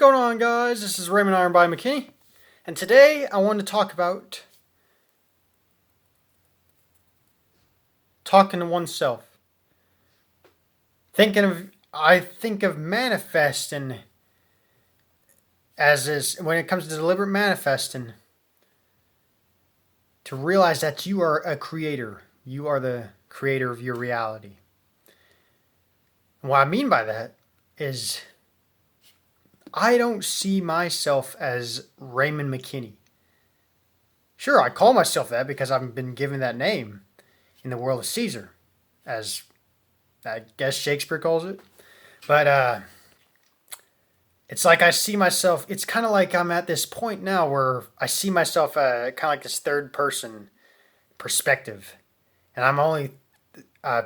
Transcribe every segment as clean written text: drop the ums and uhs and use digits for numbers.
going on, guys? This is Raymond Iron by McKinney, and today I want to talk about talking to oneself. I think of manifesting as is when it comes to deliberate manifesting, to realize that you are a creator. You are the creator of your reality. And what I mean by that is I don't see myself as Raymond McKinney. Sure, I call myself that because I've been given that name in the world of Caesar, as I guess Shakespeare calls it. But it's like I see myself, it's kind of like I'm at this point now where I see myself kind of like this third person perspective. And I'm only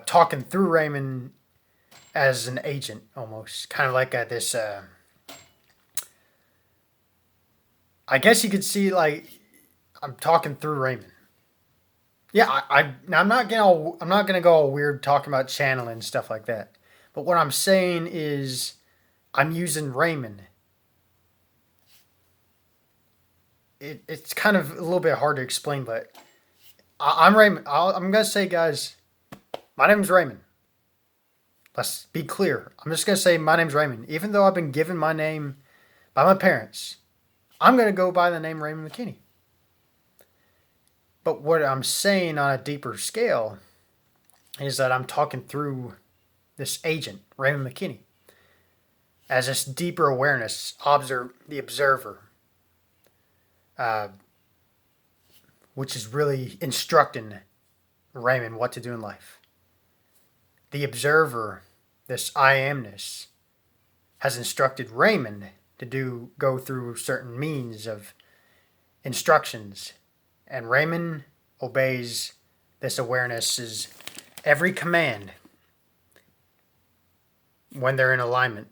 talking through Raymond as an agent almost. Kind of like this, I guess you could see like I'm talking through Raymond. Yeah, I'm not gonna go all weird talking about channeling and stuff like that. But what I'm saying is, I'm using Raymond. It's kind of a little bit hard to explain, but I'm Raymond. I'm gonna say, guys, my name's Raymond. Let's be clear. I'm just gonna say my name's Raymond, even though I've been given my name by my parents. I'm gonna go by the name Raymond McKinney. But what I'm saying on a deeper scale is that I'm talking through this agent, Raymond McKinney, as this deeper awareness, the observer, which is really instructing Raymond what to do in life. The observer, this I amness, has instructed Raymond to go through certain means of instructions, and Raymond obeys this awareness's every command when they're in alignment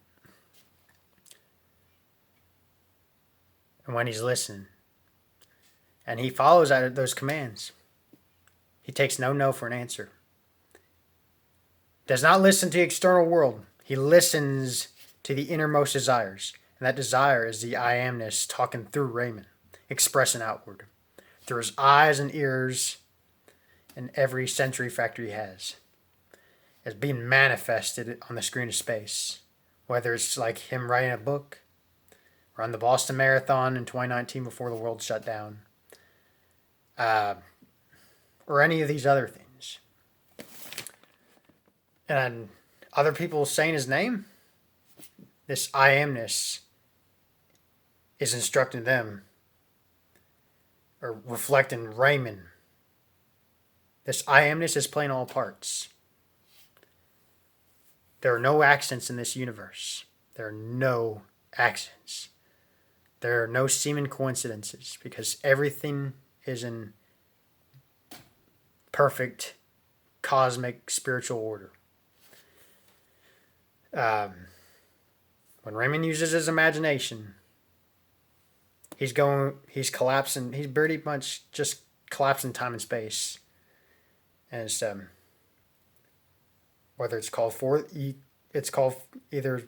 and when he's listening. And he follows out those commands. He takes no for an answer. Does not listen to the external world. He listens to the innermost desires. And that desire is the I amness talking through Raymond, expressing outward, through his eyes and ears and every sensory factor he has, as being manifested on the screen of space. Whether it's like him writing a book, or on the Boston Marathon in 2019 before the world shut down, or any of these other things. And other people saying his name, this I amness is instructing them, or reflecting Raymond. This I amness is playing all parts. There are no accidents in this universe. There are no accidents. There are no seeming coincidences, because everything is in perfect cosmic spiritual order. When Raymond uses his imagination, he's collapsing. He's pretty much just collapsing time and space. And it's whether it's called either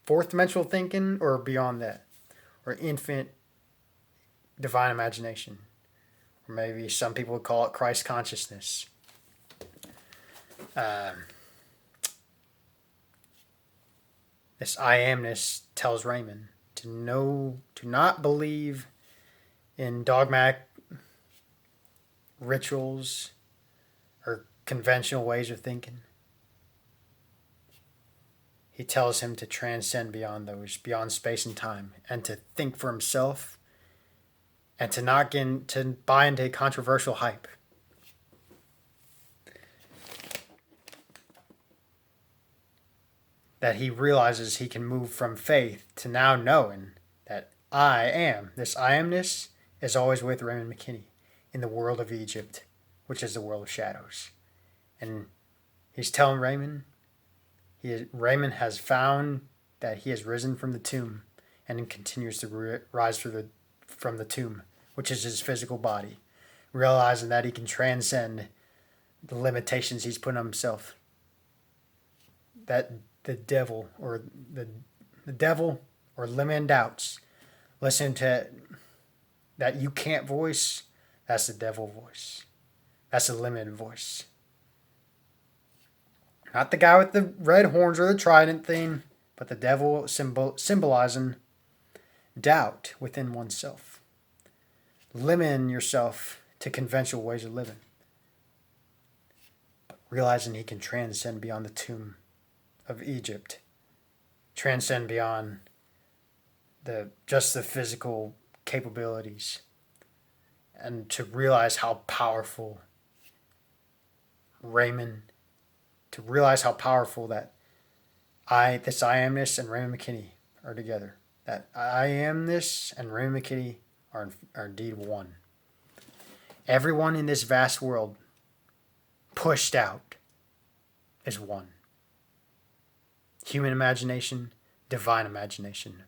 fourth dimensional thinking or beyond that, or infinite divine imagination, or maybe some people would call it Christ consciousness. This I amness tells Raymond to not believe in dogmatic rituals or conventional ways of thinking. He tells him to transcend beyond those, beyond space and time, and to think for himself, and to buy into controversial hype. That he realizes he can move from faith to now knowing that this I amness is always with Raymond McKinney in the world of Egypt, which is the world of shadows. And he's telling Raymond, Raymond has found that he has risen from the tomb and continues to rise from the tomb, which is his physical body, realizing that he can transcend the limitations he's put on himself. That the devil or limiting doubts, listen to that you can't voice, that's the devil voice. That's a limited voice. Not the guy with the red horns or the trident thing, but the devil symbolizing doubt within oneself. Limiting yourself to conventional ways of living. But realizing he can transcend beyond the tomb of Egypt. Transcend beyond just the physical capabilities. And to realize how powerful Raymond, to realize how powerful that this I amness and Raymond McKinney are together. That I amness and Raymond McKinney are indeed one. Everyone in this vast world pushed out is one. Human imagination, divine imagination,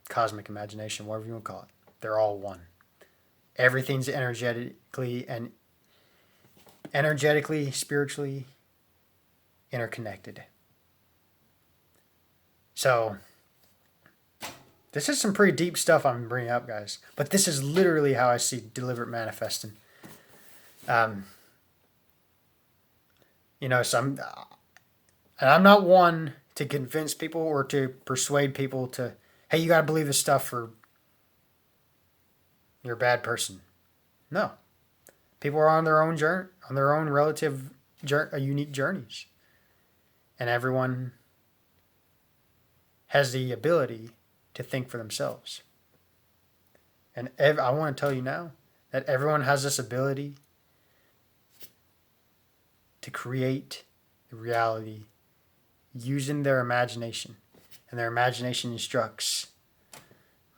cosmic imagination, whatever you want to call it. They're all one. Everything's energetically, spiritually interconnected. So, this is some pretty deep stuff I'm bringing up, guys. But this is literally how I see deliberate manifesting. So I'm not one to convince people or to persuade people to, hey, you got to believe this stuff or you're a bad person. No. People are on their own journey, on their own relative, unique journeys. And everyone has the ability to think for themselves. And I want to tell you now that everyone has this ability to create the reality using their imagination. And their imagination instructs,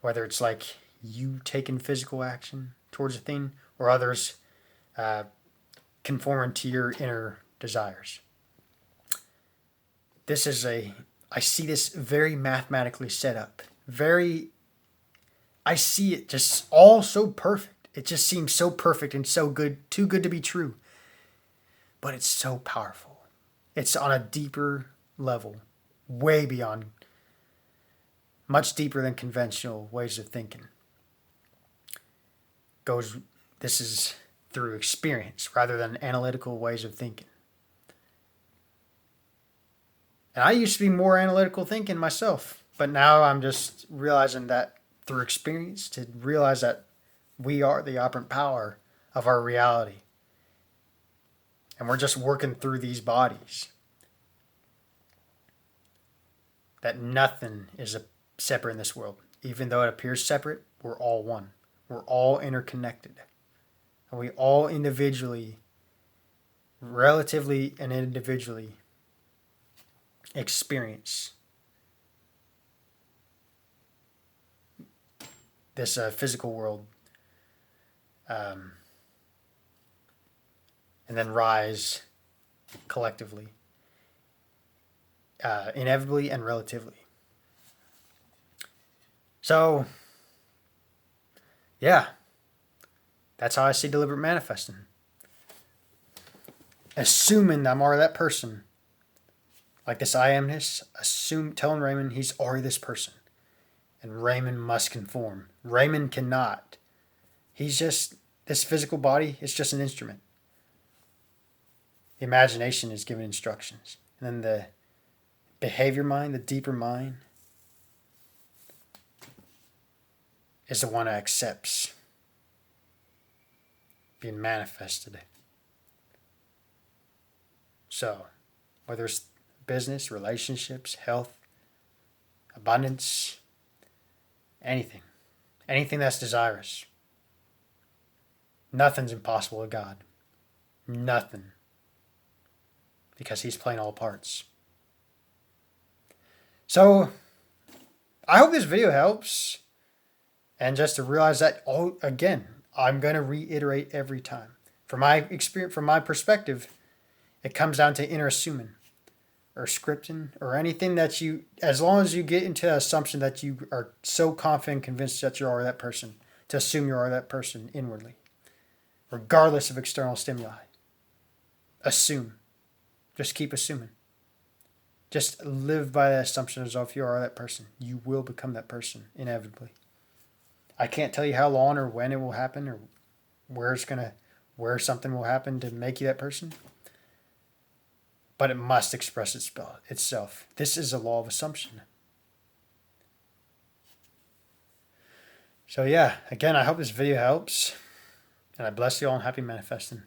whether it's like you taking physical action towards a thing or others conforming to your inner desires. I see this very mathematically set up. I see it just all so perfect. It just seems so perfect and so good, too good to be true. But it's so powerful. It's on a deeper level, way beyond, much deeper than conventional ways of thinking. This is through experience rather than analytical ways of thinking. And I used to be more analytical thinking myself, but now I'm just realizing that through experience to realize that we are the operant power of our reality. And we're just working through these bodies. That nothing is separate in this world. Even though it appears separate, we're all one. We're all interconnected. And we all individually, relatively and individually, experience this physical world and then rise collectively, inevitably and relatively. So, yeah, that's how I see deliberate manifesting. Assuming I'm already that person, like this I amness, telling Raymond he's already this person. And Raymond must conform. Raymond cannot. He's just, this physical body is just an instrument. The imagination is given instructions. And then the behavior mind, the deeper mind, is the one that accepts being manifested. So, whether it's business, relationships, health, abundance, anything that's desirous. Nothing's impossible with God. Nothing. Because he's playing all parts. So, I hope this video helps. And just to realize that, again, I'm going to reiterate every time. From my experience, from my perspective, it comes down to inner assuming or scripting or anything that you, as long as you get into the assumption that you are so confident, convinced that you are that person, to assume you are that person inwardly, regardless of external stimuli. Assume. Just keep assuming. Just live by that assumption as if you are that person. You will become that person inevitably. I can't tell you how long or when it will happen or where something will happen to make you that person, but it must express itself. This is a law of assumption. So yeah, again, I hope this video helps, and I bless you all and happy manifesting.